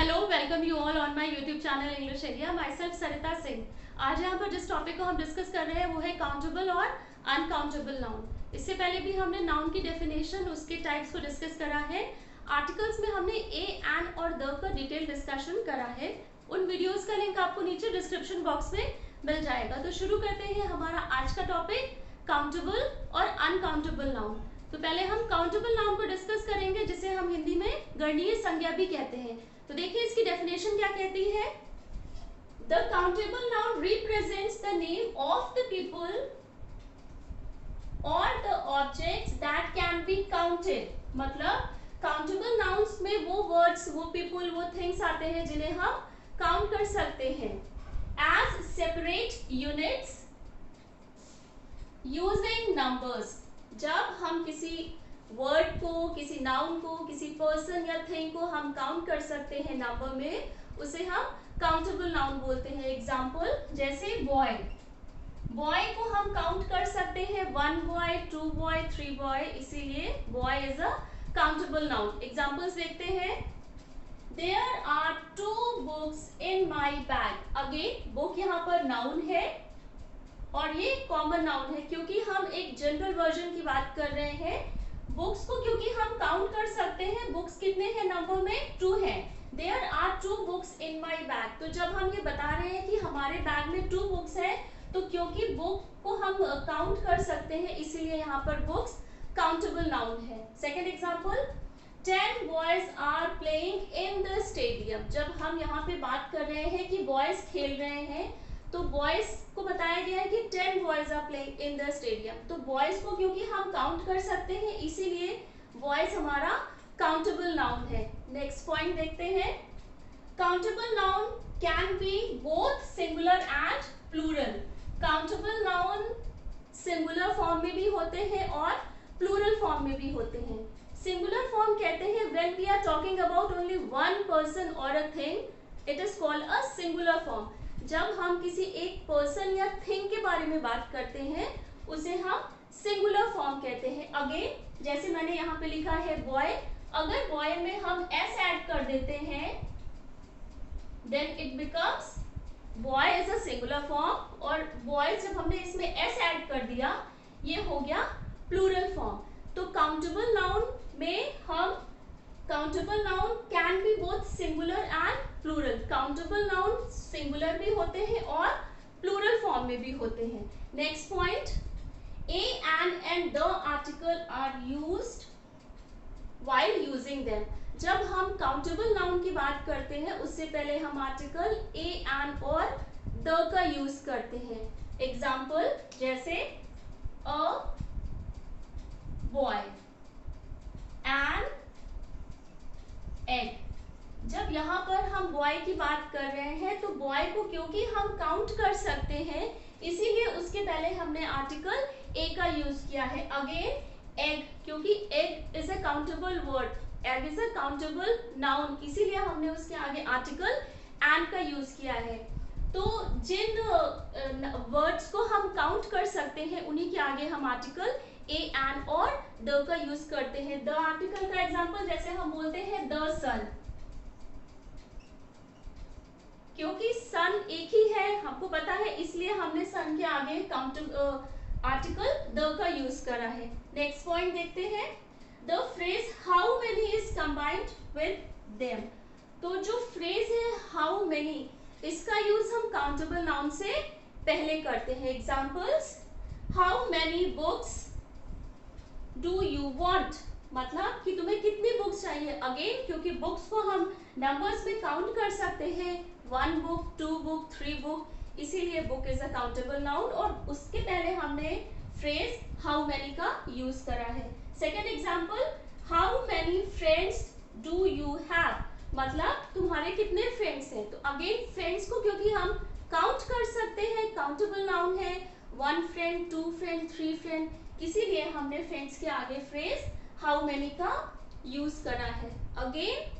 Hello, welcome you all on my YouTube channel English India. Myself Sarita Singh. आज यहाँ पर जिस टॉपिक को हम डिस्कस कर रहे हैं वो है काउंटेबल और अनकाउंटेबल नाउन। इससे पहले भी हमने नाउन की डेफिनेशन, उसके टाइप्स को डिस्कस करा है। आर्टिकल्स में हमने ए, एन और द का डिटेल डिस्कशन करा है। उन वीडियोस का लिंक आपको नीचे डिस्क्रिप्शन बॉक्स में मिल जाएगा। तो शुरू करते हैं हमारा आज का टॉपिक, काउंटेबल और अनकाउंटेबल नाउन। तो पहले हम काउंटेबल नाउन को डिस्कस करेंगे, जिसे हम हिंदी में गणनीय संज्ञा भी कहते हैं। तो देखिए इसकी डेफिनेशन क्या कहती है। The countable noun represents the name of the people और the objects that can be counted. मतलब काउंटेबल नाउन्स में वो वर्ड्स, वो पीपल, वो थिंग्स आते हैं जिन्हें हम काउंट कर सकते हैं as separate units using numbers. जब हम किसी वर्ड को, किसी नाउन को, किसी पर्सन या थिंग को हम काउंट कर सकते हैं नंबर में, उसे हम काउंटेबल नाउन बोलते हैं। एग्जांपल जैसे बॉय, बॉय को हम काउंट कर सकते हैं 1 बॉय, 2 बॉय, 3 बॉय, इसीलिए boy is a countable noun. Examples देखते हैं। There are 2 books in my bag. Again book यहाँ पर नाउन है और ये कॉमन नाउन है क्योंकि हम एक जनरल वर्जन की बात कर रहे हैं। बुक्स को क्योंकि हम काउंट कर सकते हैं, बुक्स कितने हैं नंबर में, 2 हैं। There are 2 books in my bag. तो जब हम ये बता रहे हैं कि हमारे बैग में 2 बुक्स है, तो क्योंकि बुक को हम काउंट कर सकते हैं, इसीलिए यहाँ पर बुक्स काउंटेबल नाउन है। Second example, 10 boys are playing in the stadium. जब हम यहाँ पे बात कर रहे हैं कि बॉयज खेल रहे हैं, तो बॉयज को बताया गया है कि 10 boys are playing in the stadium. तो बॉयज को क्योंकि हम काउंट कर सकते हैं, इसीलिए बॉयज हमारा काउंटेबल नाउन है। नेक्स्ट पॉइंट देखते हैं। Countable noun can be both singular and plural. Countable noun singular form में भी होते हैं और प्लूरल फॉर्म में भी होते हैं। सिंगुलर फॉर्म कहते हैं when we are talking about only one person और a thing, it is called a singular form. जब हम किसी एक पर्सन या थिंग के बारे में बात करते हैं, उसे हम सिंगुलर फॉर्म कहते हैं। अगेन जैसे मैंने यहाँ पे लिखा है बॉय, अगर बॉय में हम एस ऐड कर देते हैं, then it becomes boy is a singular form, और बॉय जब हमने इसमें एस ऐड कर दिया, ये हो गया प्लूरल फॉर्म। तो काउंटेबल नाउन में हम countable noun can be both singular and plural. Countable noun singular भी होते हैं और प्लूरल फॉर्म में भी होते हैं। Next point, a, an and the article are used while using them. जब हम काउंटेबल नाउन की बात करते हैं, उससे पहले हम आर्टिकल ए, एन और द का यूज करते हैं। एग्जाम्पल जैसे अ बॉय, एन एग। जब यहाँ पर हम बॉय की बात कर रहे हैं, तो बॉय को क्योंकि हम काउंट कर सकते हैं, इसीलिए उसके पहले हमने आर्टिकल ए का यूज किया है। अगेन एग, क्योंकि egg is a countable word, egg is a countable noun, इसीलिए हमने उसके आगे आर्टिकल एंड का यूज किया है। तो जिन वर्ड्स को हम काउंट कर सकते हैं, उन्हीं के आगे हम आर्टिकल ए, एन और द का यूज करते हैं। द आर्टिकल का एग्जांपल जैसे हम बोलते हैं द सन, क्योंकि सन एक ही है, हमको पता है, इसलिए हमने सन के आगे आर्टिकल द का यूज करा है। नेक्स्ट पॉइंट देखते हैं। The phrase how many is combined with them. तो जो फ्रेज है हाउ मेनी, इसका यूज हम काउंटेबल नाउन से पहले करते हैं। Examples, how many books do you want, मतलब कि तुम्हें कितनी बुक्स चाहिए। अगेन क्योंकि बुक्स को हम नंबर्स में काउंट कर सकते हैं, 1 बुक, 2 बुक, 3 बुक, इसीलिए book is a countable noun, और उसके पहले हमने फ्रेज हाउ मेनी का यूज करा है। Second example, how many friends do you have, मतलब तुम्हारे कितने फ्रेंड्स हैं। तो अगेन फ्रेंड्स को क्योंकि हम काउंट कर सकते हैं, काउंटेबल नाउन है, 1 फ्रेंड, 2 फ्रेंड, 3 फ्रेंड, इसीलिए हमने फ्रेंड्स के आगे फ्रेज हाउ मेनी का यूज करा है। अगेन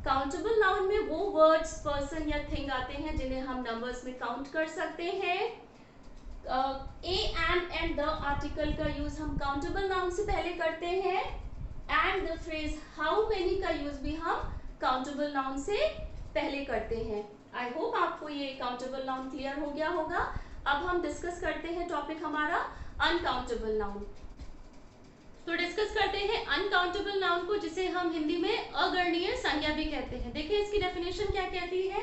काउंटेबल नाउन में वो वर्ड्स, पर्सन या थिंग आते हैं जिन्हें हम नंबर्स में काउंट कर सकते हैं। ए, एन एंड द आर्टिकल का यूज हम काउंटेबल नाउन से पहले करते हैं, and the phrase how many का यूज भी हम काउंटेबल नाउन से पहले करते हैं। आई होप आपको ये काउंटेबल नाउन क्लियर हो गया होगा। अब हम डिस्कस करते हैं टॉपिक हमारा अनकाउंटेबल नाउन। तो डिस्कस करते हैं अनकाउंटेबल नाउन को, जिसे हम हिंदी में अगणनीय संज्ञा भी कहते हैं। देखिए इसकी डेफिनेशन क्या कहती है।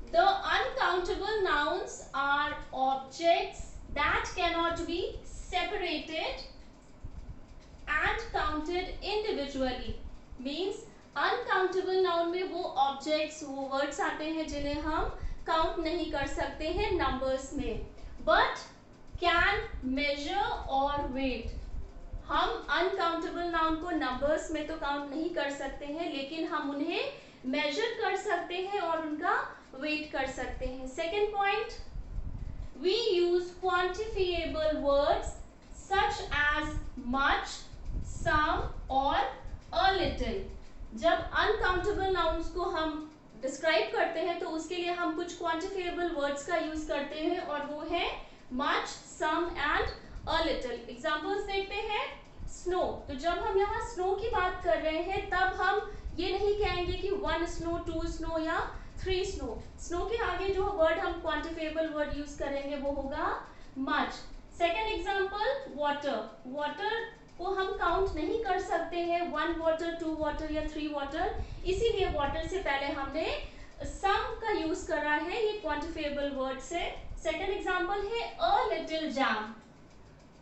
The uncountable nouns are objects that cannot be separated and counted individually. Means uncountable noun में वो ऑब्जेक्ट्स, वो वर्ड्स आते हैं जिन्हें हम काउंट नहीं कर सकते हैं नंबर्स में, बट कैन मेजर और वेट। हम अनकाउंटेबल नाउन को नंबर्स में तो काउंट नहीं कर सकते हैं, लेकिन हम उन्हें मेजर कर सकते हैं और उनका वेट कर सकते हैं। Second point, we use quantifiable words such as much, some और अ लिटिल। जब अनकाउंटेबल नाउन्स को हम डिस्क्राइब करते हैं तो उसके लिए हम कुछ क्वांटिफिएबल वर्ड्स का यूज करते हैं, और वो है much, some and a little. Examples देखते हैं। स्नो, तो जब हम यहाँ स्नो की बात कर रहे हैं तब हम ये नहीं कहेंगे कि 1 स्नो, 2 स्नो या 3 स्नो। स्नो के आगे जो वर्ड हम क्वांटिफिएबल वर्ड यूज करेंगे वो होगा much. Second example, water. Water को हम काउंट नहीं कर सकते हैं, 1 वाटर, 2 वाटर या 3 वाटर, इसीलिए वाटर से पहले हमने सम का यूज करा है, ये क्वांटिफिएबल वर्ड से। सेकेंड एग्जांपल है अ लिटिल जैम।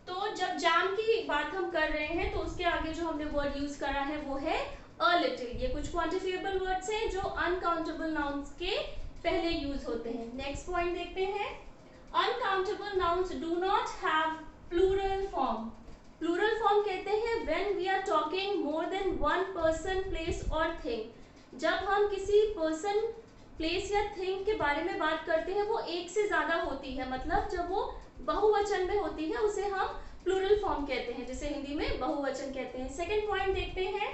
तो जब जैम की बात हम कर रहे हैं तो उसके आगे जो हमने वर्ड यूज करा है वो है अ लिटिल। ये कुछ क्वांटिफिएबल वर्ड्स हैं जो अनकाउंटेबल नाउन्स के पहले यूज होते हैं। नेक्स्ट पॉइंट देखते हैं। Uncountable nouns do not have plural form. Plural form कहते हैं when we are talking more than one person, place और थिंग। जब हम किसी पर्सन, प्लेस या थिंग के बारे में बात करते हैं वो एक से ज्यादा होती है, मतलब जब वो बहुवचन में होती है उसे हम प्लूरल फॉर्म कहते हैं, जिसे हिंदी में बहुवचन कहते हैं। सेकेंड पॉइंट देखते हैं,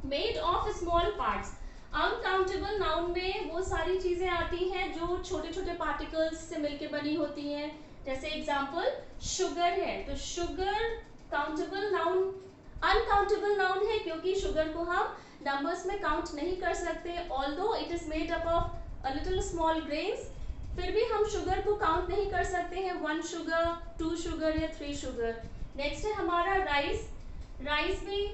made of small parts. Uncountable noun में वो सारी चीजें आती हैं जो छोटे छोटे पार्टिकल्स से मिलकर बनी होती हैं। जैसे एग्जांपल शुगर है, तो sugar countable noun, uncountable noun है क्योंकि शुगर को हम नंबर्स में काउंट नहीं कर सकते। Although it is made up of a little small grains, फिर भी हम शुगर को काउंट नहीं कर सकते हैं, 1 शुगर, 2 शुगर या 3 शुगर। नेक्स्ट है हमारा राइस। राइस भी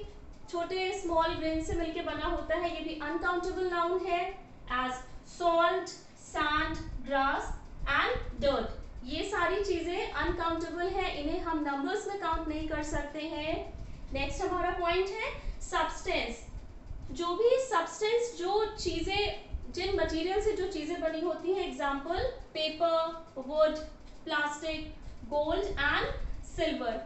छोटे स्मॉल ग्रेन से मिलकर बना होता है, ये भी अनकाउंटेबल नाउन है। As salt, sand, grass and dirt, ये सारी चीजें अनकाउंटेबल है, इन्हें हम नंबर्स में काउंट नहीं कर सकते हैं। नेक्स्ट हमारा पॉइंट है सब्सटेंस। जो भी सब्सटेंस, जो चीजें, जिन मटेरियल से जो चीजें बनी होती हैं, example paper, would, plastic, gold and silver,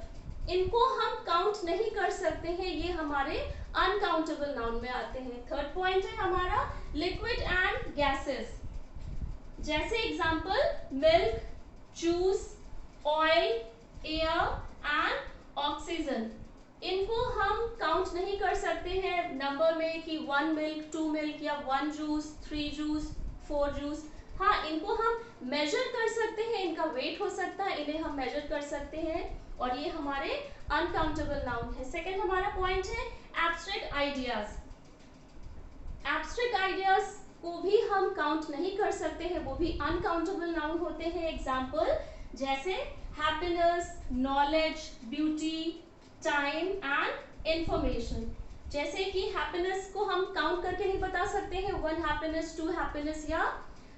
इनको हम काउंट नहीं कर सकते हैं, ये हमारे अनकाउंटेबल नाउन में आते हैं। थर्ड पॉइंट है हमारा लिक्विड एंड गैसेस। जैसे example milk, juice, oil, air and oxygen, इनको हम काउंट नहीं कर सकते हैं नंबर में कि 1 मिल्क, 2 मिल्क या 1 जूस, 3 जूस, 4 जूस। हाँ, इनको हम मेजर कर सकते हैं, इनका वेट हो सकता है, इन्हें हम मेजर कर सकते हैं, और ये हमारे अनकाउंटेबल नाउन है। सेकेंड हमारा पॉइंट है एब्स्ट्रैक्ट आइडियाज। एब्स्ट्रैक्ट आइडियाज को भी हम काउंट नहीं कर सकते हैं, वो भी अनकाउंटेबल नाउन होते हैं। एग्जाम्पल जैसे happiness, knowledge, beauty, time and information. जैसे कि हैप्पीनेस को हम काउंट करके नहीं बता सकते हैं, 1 हैप्पीनेस, 2 हैप्पीनेस या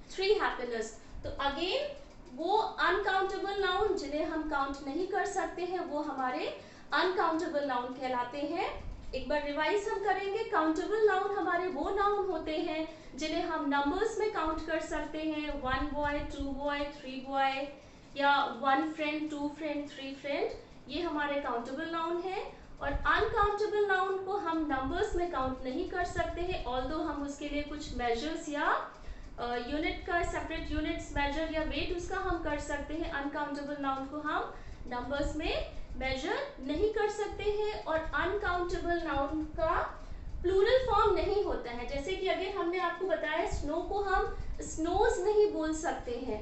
3 हैप्पीनेस। तो अगेन वो अनकाउंटेबल नाउन जिन्हें हम काउंट नहीं कर सकते हैं वो हमारे अनकाउंटेबल नाउन कहलाते हैं। एक बार रिवाइज हम करेंगे। काउंटेबल नाउन हमारे वो नाउन होते हैं जिन्हें हम नंबर्स में काउंट कर सकते हैं, 1 बॉय, 2 बॉय, 3 बॉय या 1 फ्रेंड, 2 फ्रेंड, 3 फ्रेंड, ये हमारे काउंटेबल नाउन है। और अनकाउंटेबल नाउन को हम नंबर्स में काउंट नहीं कर सकते हैं, ऑल्दो हम उसके लिए कुछ मेजर्स या यूनिट का सेपरेट यूनिट्स, मेजर या वेट उसका हम कर सकते हैं। अनकाउंटेबल नाउन को हम नंबर्स में मेजर नहीं कर सकते हैं, और अनकाउंटेबल नाउन का प्लूरल फॉर्म नहीं होता है। जैसे कि अगर हमने आपको बताया स्नो को हम स्नोज नहीं बोल सकते हैं,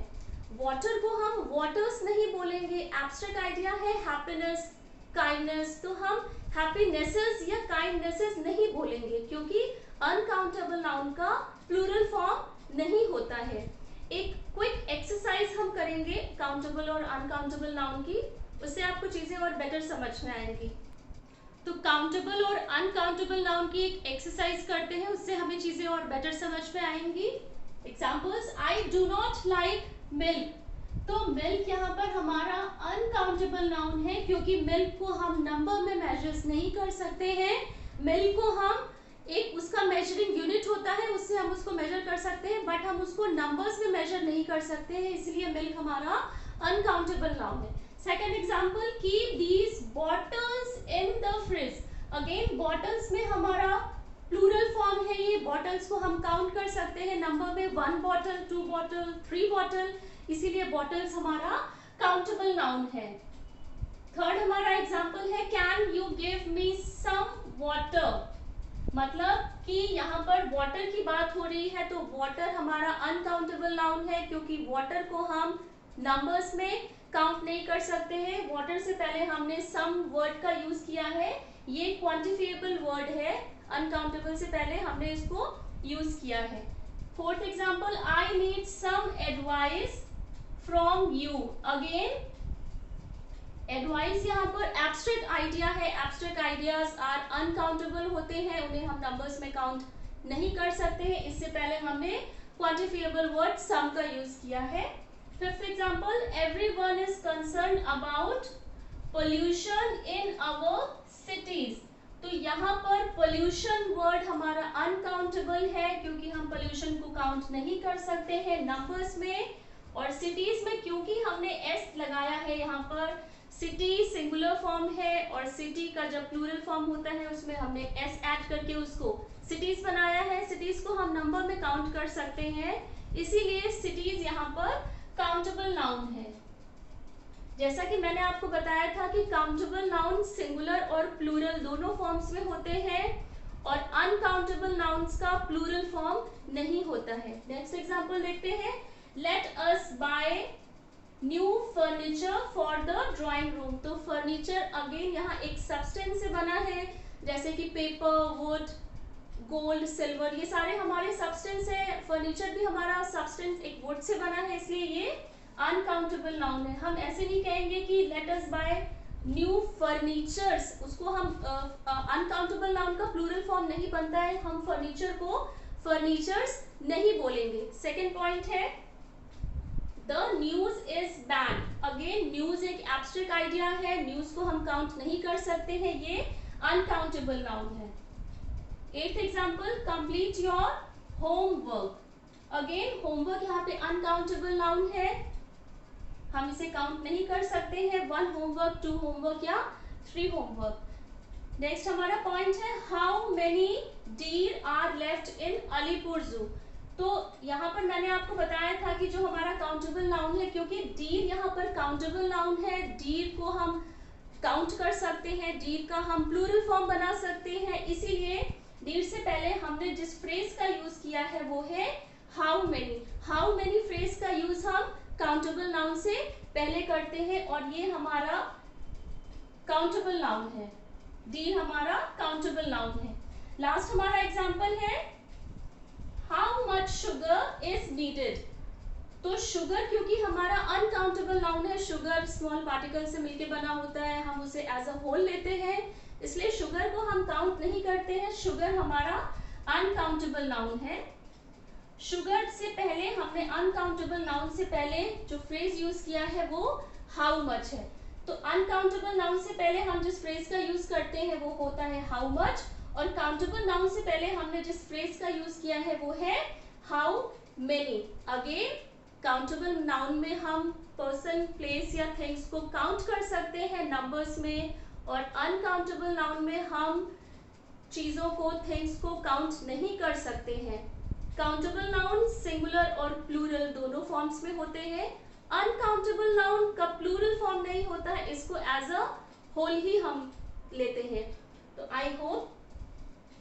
वाटर को हम वाटर्स नहीं बोलेंगे। एब्स्ट्रैक्ट आइडिया है हैप्पीनेस, काइंडनेस, तो हम हैप्पीनेसेस या काइंडनेसेस नहीं बोलेंगे क्योंकि अनकाउंटेबल नाउन का प्लूरल फॉर्म नहीं होता है। एक क्विक एक्सरसाइज हम करेंगे काउंटेबल और अनकाउंटेबल नाउन की, उससे आपको चीजें और बेटर समझ में आएंगी। तो काउंटेबल और अनकाउंटेबल नाउन की एक एक्सरसाइज करते हैं, उससे हमें चीजें और बेटर समझ में आएंगी। Examples, I do not like milk. तो मिल्क यहाँ पर हमारा अनकाउंटेबल नाउन है, क्योंकि मिल्क को हम नंबर में मेजर्स नहीं कर सकते हैं। मिल्क को हम एक उसका मेजरिंग यूनिट होता है, उससे हम उसको मेजर कर सकते हैं, बट हम उसको नंबर्स में मेजर नहीं कर सकते हैं, इसलिए मिल्क हमारा अनकाउंटेबल नाउन है। Second example, keep these bottles in the fridge. Again bottles में हमारा प्लूरल फॉर्म है, ये बॉटल्स को हम काउंट कर सकते हैं नंबर में, 1 बॉटल, 2 बॉटल, 3 बॉटल, इसीलिए बॉटल्स हमारा काउंटेबल नाउन है। थर्ड हमारा एग्जाम्पल है, can you give me some water. मतलब कि यहाँ पर वाटर की बात हो रही है, तो वाटर हमारा अनकाउंटेबल नाउन है, क्योंकि वाटर को हम नंबर्स में काउंट नहीं कर सकते हैं। वाटर से पहले हमने सम वर्ड का यूज किया है, ये क्वांटिफिएबल वर्ड है, अनकाउंटेबल से पहले हमने इसको यूज किया है। Fourth example, I need some advice from you. Again advice यहाँ पर एब्स्ट्रैक्ट आइडिया है, एब्स्ट्रैक्ट आइडियाज आर अनकाउंटेबल होते हैं, उन्हें हम नंबर्स में काउंट नहीं कर सकते हैं, इससे पहले हमने क्वांटिफिएबल वर्ड सम का यूज किया है। Fifth example, everyone is concern about pollution in our cities. तो यहाँ पर पोल्यूशन वर्ड हमारा अनकाउंटेबल है, क्योंकि हम पोल्यूशन को काउंट नहीं कर सकते हैं नंबर्स में। और सिटीज में क्योंकि हमने एस लगाया है, यहाँ पर सिटी सिंगुलर फॉर्म है, और सिटी का जब प्लूरल फॉर्म होता है उसमें हमने एस ऐड करके उसको सिटीज बनाया है। सिटीज को हम नंबर में काउंट कर सकते हैं, इसीलिए सिटीज यहाँ पर काउंटेबल नाउन है। जैसा कि मैंने आपको बताया था कि काउंटेबल नाउन सिंगुलर और प्लूरल दोनों फॉर्म्स में होते हैं, और अनकाउंटेबल नाउन्स का प्लूरल फॉर्म नहीं होता है। नेक्स्ट एग्जांपल देखते हैं, let us buy new furniture for the drawing room. तो फर्नीचर अगेन यहाँ एक सब्सटेंस से बना है, जैसे कि पेपर, वुड, गोल्ड, सिल्वर, ये सारे हमारे सब्सटेंस है। फर्नीचर भी हमारा सब्सटेंस एक वुड से बना है, इसलिए ये अनकाउंटेबल नाउन है। हम ऐसे नहीं कहेंगे कि let us buy new furnitures, उसको हम अनकाउंटेबल नाउन का प्लूरल फॉर्म नहीं बनता है, हम फर्नीचर को फर्नीचर्स नहीं बोलेंगे। सेकेंड पॉइंट है, the news is bad. Again news एक एब्स्ट्रैक्ट आइडिया है, न्यूज को हम काउंट नहीं कर सकते हैं, ये अनकाउंटेबल नाउन है। एथ example, complete your homework. Again homework यहाँ पे अनकाउंटेबल नाउन है, हम इसे काउंट नहीं कर सकते हैं, 1 होमवर्क, 2 होमवर्क या 3 होमवर्क। नेक्स्ट हमारा पॉइंट है, how many deer are left in Alipur zoo. तो यहाँ पर मैंने आपको बताया था कि जो हमारा काउंटेबल नाउन है, क्योंकि डीर यहाँ पर काउंटेबल नाउन है, डीर को हम काउंट कर सकते हैं, डीर का हम प्लूरल फॉर्म बना सकते हैं, इसीलिए डीर से पहले हमने जिस फ्रेज का यूज किया है वो है how many. How many phrase का यूज हम काउंटेबल नाउन से पहले करते हैं, और ये हमारा काउंटेबल नाउन है, डीर हमारा काउंटेबल नाउन है। लास्ट हमारा एग्जाम्पल है, how much sugar is needed. तो शुगर क्योंकि हमारा अनकाउंटेबल नाउन है, शुगर स्मॉल पार्टिकल से मिलकर बना होता है, हम उसे एज अ होल लेते हैं, इसलिए शुगर को हम काउंट नहीं करते हैं, शुगर हमारा अनकाउंटेबल नाउन है। शुगर से पहले हमने अनकाउंटेबल नाउन से पहले जो फ्रेज यूज किया है वो हाउ मच है। तो अनकाउंटेबल नाउन से पहले हम जिस फ्रेज का यूज करते हैं वो होता है हाउ मच, और काउंटेबल नाउन से पहले हमने जिस फ्रेज का यूज किया है वो है how many. Again countable noun में हम पर्सन, प्लेस या थिंग्स को काउंट कर सकते हैं नंबर्स में, और अनकाउंटेबल नाउन में हम चीजों को, थिंग्स को काउंट नहीं कर सकते हैं। काउंटेबल नाउन सिंगुलर और प्लूरल दोनों फॉर्म्स में होते हैं, अनकाउंटेबल नाउन का प्लूरल फॉर्म नहीं होता है, इसको एज अ होल ही हम लेते हैं। तो आई होप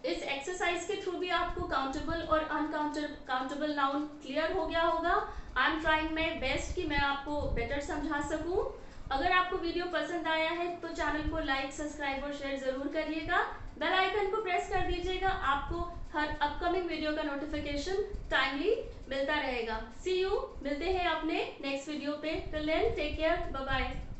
इस एक्सरसाइज के थ्रू भी आपको काउंटेबल और अनकाउंटेबल नाउन क्लियर हो गया होगा। I am trying my best कि मैं आपको बेटर समझा सकूं। अगर आपको वीडियो पसंद आया है तो चैनल को लाइक, सब्सक्राइब और शेयर जरूर करिएगा, बेल आइकन को प्रेस कर दीजिएगा, आपको हर अपकमिंग वीडियो का नोटिफिकेशन टाइमली मिलता रहेगा। सी यू, मिलते हैं अपने नेक्स्ट वीडियो पे। Till then take care, bye bye.